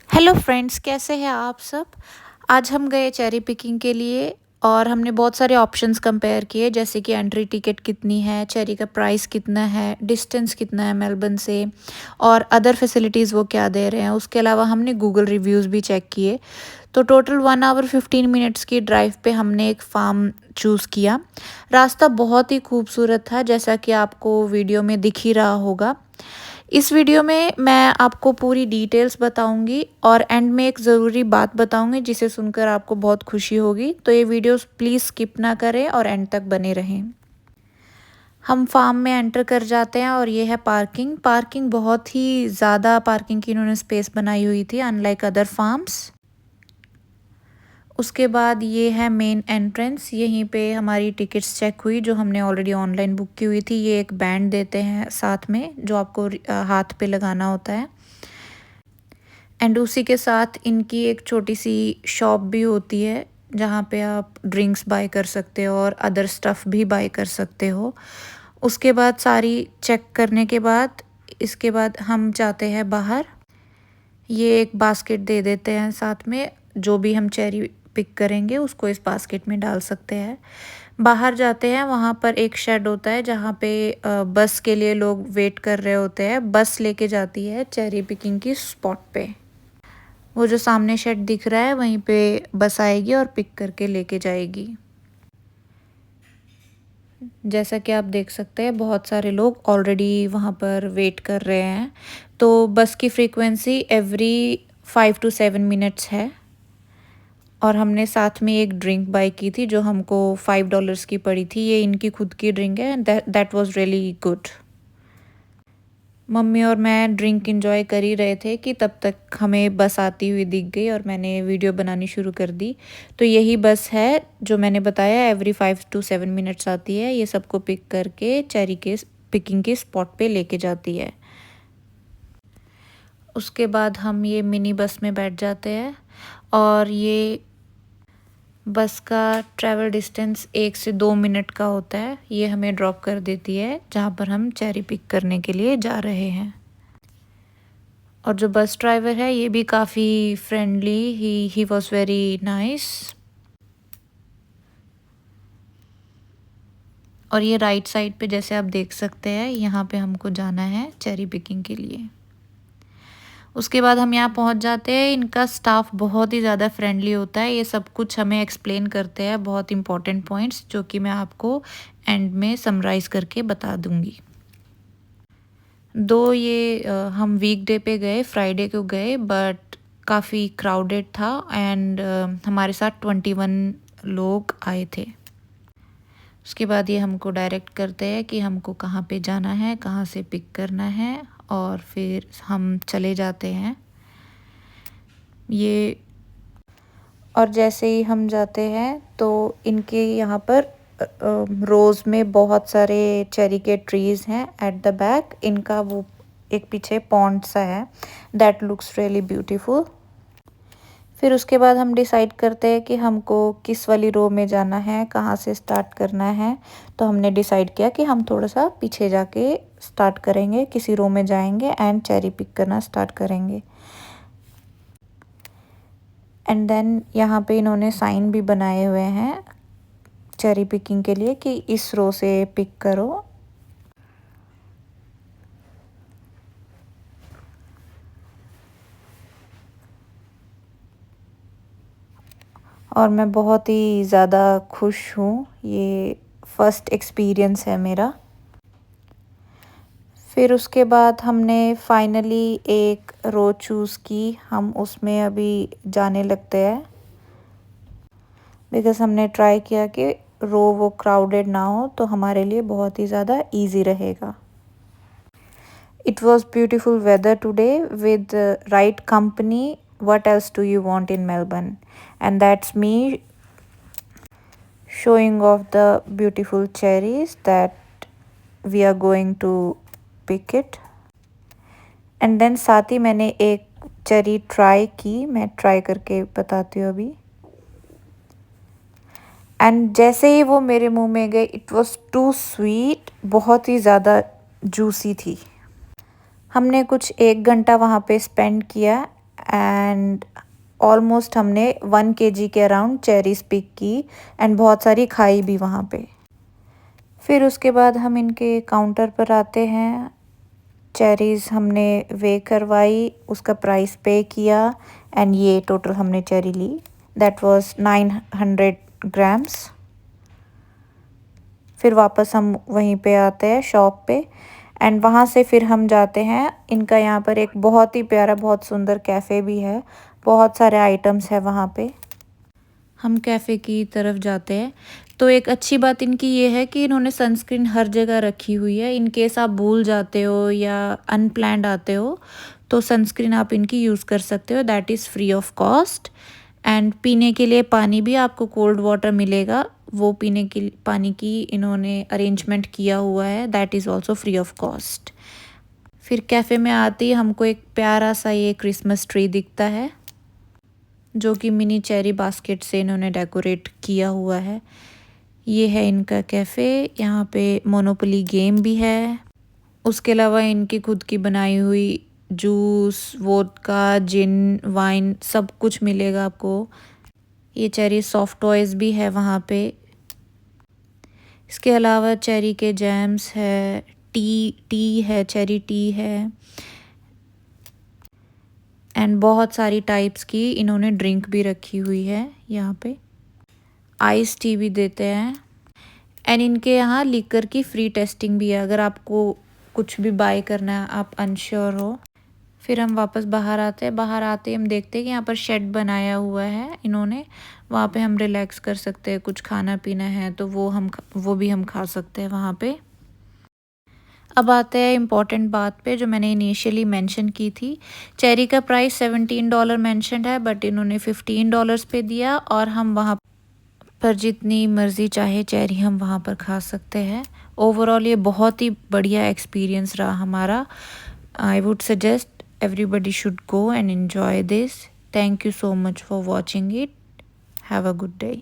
Hello friends, कैसे हैं आप सब। आज हम गए चेरी पिकिंग के लिए और हमने बहुत सारे ऑप्शंस कंपेयर किए, जैसे कि एंट्री टिकट कितनी है, चेरी का प्राइस कितना है, डिस्टेंस कितना है मेलबर्न से, और अदर फैसिलिटीज़ वो क्या दे रहे हैं। उसके अलावा हमने गूगल रिव्यूज़ भी चेक किए। तो टोटल 1 आवर 15 मिनट्स की ड्राइव पे हमने एक फार्म चूज़ किया। रास्ता बहुत ही खूबसूरत था, जैसा कि आपको वीडियो में दिख ही रहा होगा। इस वीडियो में मैं आपको पूरी डिटेल्स बताऊंगी और एंड में एक ज़रूरी बात बताऊंगी जिसे सुनकर आपको बहुत खुशी होगी। तो ये वीडियोस प्लीज़ स्किप ना करें और एंड तक बने रहें। हम फार्म में एंटर कर जाते हैं और ये है पार्किंग। पार्किंग बहुत ही ज़्यादा पार्किंग की इन्होंने स्पेस बनाई हुई थी, अनलाइक अदर फार्म्स। उसके बाद ये है मेन एंट्रेंस। यहीं पे हमारी टिकट्स चेक हुई जो हमने ऑलरेडी ऑनलाइन बुक की हुई थी। ये एक बैंड देते हैं साथ में जो आपको हाथ पे लगाना होता है। एंड उसी के साथ इनकी एक छोटी सी शॉप भी होती है जहाँ पे आप ड्रिंक्स बाय कर सकते हो और अदर स्टफ़ भी बाय कर सकते हो। उसके बाद सारी चेक करने के बाद इसके बाद हम जाते हैं बाहर। ये एक बास्केट दे देते हैं साथ में, जो भी हम चेरी पिक करेंगे उसको इस बास्केट में डाल सकते हैं। बाहर जाते हैं, वहाँ पर एक शेड होता है जहाँ पे बस के लिए लोग वेट कर रहे होते हैं। बस लेके जाती है चेरी पिकिंग की स्पॉट पे। वो जो सामने शेड दिख रहा है वहीं पे बस आएगी और पिक करके लेके जाएगी। जैसा कि आप देख सकते हैं बहुत सारे लोग ऑलरेडी वहाँ पर वेट कर रहे हैं। तो बस की फ्रीक्वेंसी एवरी 5 to 7 मिनट्स है। और हमने साथ में एक ड्रिंक बाय की थी जो हमको $5 की पड़ी थी। ये इनकी खुद की ड्रिंक है, that was really good. Mummy और मैं ड्रिंक एंजॉय कर ही रहे थे कि तब तक हमें बस आती हुई दिख गई और मैंने वीडियो बनानी शुरू कर दी। तो यही बस है जो मैंने बताया, एवरी 5 to 7 मिनट्स आती है। ये सबको पिक करके चेरी के पिकिंग के स्पॉट पे लेके जाती है। उसके बाद हम ये मिनी बस में बैठ जाते हैं और ये बस का ट्रैवल डिस्टेंस 1 से 2 मिनट का होता है। ये हमें ड्रॉप कर देती है जहाँ पर हम चेरी पिक करने के लिए जा रहे हैं। और जो बस ड्राइवर है ये भी काफ़ी friendly, he was very nice. और ये राइट साइड पे जैसे आप देख सकते हैं, यहाँ पे हमको जाना है चेरी पिकिंग के लिए। उसके बाद हम यहाँ पहुँच जाते हैं। इनका स्टाफ बहुत ही ज़्यादा फ्रेंडली होता है। ये सब कुछ हमें एक्सप्लेन करते हैं, बहुत इंपॉर्टेंट पॉइंट्स जो कि मैं आपको एंड में समराइज़ करके बता दूँगी। दो ये हम वीकडे पे गए, फ्राइडे को गए, बट काफ़ी क्राउडेड था एंड हमारे साथ 21 लोग आए थे। उसके बाद ये हमको डायरेक्ट करते हैं कि हमको कहाँ पे जाना है, कहाँ से पिक करना है, और फिर हम चले जाते हैं। ये और जैसे ही हम जाते हैं तो इनके यहाँ पर रोज़ में बहुत सारे चेरी के ट्रीज़ हैं एट द बैक। इनका वो एक पीछे पॉन्ड सा है, दैट लुक्स रियली ब्यूटीफुल। फिर उसके बाद हम डिसाइड करते हैं कि हमको किस वाली रो में जाना है, कहाँ से स्टार्ट करना है। तो हमने डिसाइड किया कि हम थोड़ा सा पीछे जाके स्टार्ट करेंगे, किसी रो में जाएंगे एंड चेरी पिक करना स्टार्ट करेंगे। एंड देन यहाँ पे इन्होंने साइन भी बनाए हुए हैं चेरी पिकिंग के लिए कि इस रो से पिक करो। और मैं बहुत ही ज़्यादा खुश हूँ, ये फर्स्ट एक्सपीरियंस है मेरा। फिर उसके बाद हमने फाइनली एक रो चूज़ की। हम उसमें अभी जाने लगते हैं बिकॉज़ हमने ट्राई किया कि रो वो क्राउडेड ना हो, तो हमारे लिए बहुत ही ज़्यादा इजी रहेगा। It was beautiful weather today with the right company. What else do you want in Melbourne? And that's me showing off the beautiful cherries that we are going to pick it. And then साथ ही मैंने एक cherry try की, मैं try करके बताती हूँ अभी। And जैसे ही वो मेरे मुंह में गए, इट वॉज टू स्वीट, बहुत ही ज़्यादा जूसी थी। हमने कुछ 1 घंटा वहाँ पे स्पेंड किया एंड ऑलमोस्ट हमने 1 kg के अराउंड चेरीज पिक की एंड बहुत सारी खाई भी वहाँ पे। फिर उसके बाद हम इनके काउंटर पर आते हैं। चेरीज़ हमने वे करवाई, उसका प्राइस पे किया एंड ये टोटल हमने चेरी ली, दैट वाज 900 ग्राम्स। फिर वापस हम वहीं पे आते हैं शॉप पे एंड वहाँ से फिर हम जाते हैं, इनका यहाँ पर एक बहुत ही प्यारा बहुत सुंदर कैफ़े भी है, बहुत सारे आइटम्स है वहाँ पे। हम कैफ़े की तरफ जाते हैं तो एक अच्छी बात इनकी ये है कि इन्होंने सनस्क्रीन हर जगह रखी हुई है। इन केस आप भूल जाते हो या अनप्लैन्ड आते हो तो सनस्क्रीन आप इनकी यूज़ कर सकते हो, that is free of cost. And पीने के लिए पानी भी आपको कोल्ड वाटर मिलेगा, वो पीने के पानी की इन्होंने अरेंजमेंट किया हुआ है, that is also free of cost. फिर कैफ़े में आते ही हमको एक प्यारा सा ये क्रिसमस ट्री दिखता है जो कि मिनी चेरी बास्केट से इन्होंने डेकोरेट किया हुआ है। ये है इनका कैफ़े, यहाँ पे मोनोपोली गेम भी है। उसके अलावा इनकी खुद की बनाई हुई जूस, वोडका, जिन, वाइन सब कुछ मिलेगा आपको। ये चेरी सॉफ्ट टॉयज़ भी है वहाँ पे। इसके अलावा चेरी के जैम्स है, टी है, चेरी टी है एंड बहुत सारी टाइप्स की इन्होंने ड्रिंक भी रखी हुई है यहाँ पे। आइस टी भी देते हैं एंड इनके यहाँ लिकर की फ्री टेस्टिंग भी है अगर आपको कुछ भी बाय करना है, आप अनश्योर हो। फिर हम वापस बाहर आते हैं, बाहर आते ही हम देखते हैं कि यहाँ पर शेड बनाया हुआ है इन्होंने, वहाँ पे हम रिलैक्स कर सकते हैं, कुछ खाना पीना है तो वो भी हम खा सकते हैं वहाँ पे। अब आते हैं इम्पॉर्टेंट बात पे जो मैंने इनिशियली मेंशन की थी। चेरी का प्राइस $17 मेंशन्ड है बट इन्होंने $15 पे दिया और हम वहाँ पर जितनी मर्ज़ी चाहे चेरी हम वहाँ पर खा सकते हैं। ओवरऑल ये बहुत ही बढ़िया एक्सपीरियंस रहा हमारा। I would suggest everybody should go and enjoy this. Thank you so much for watching it. Have a good day.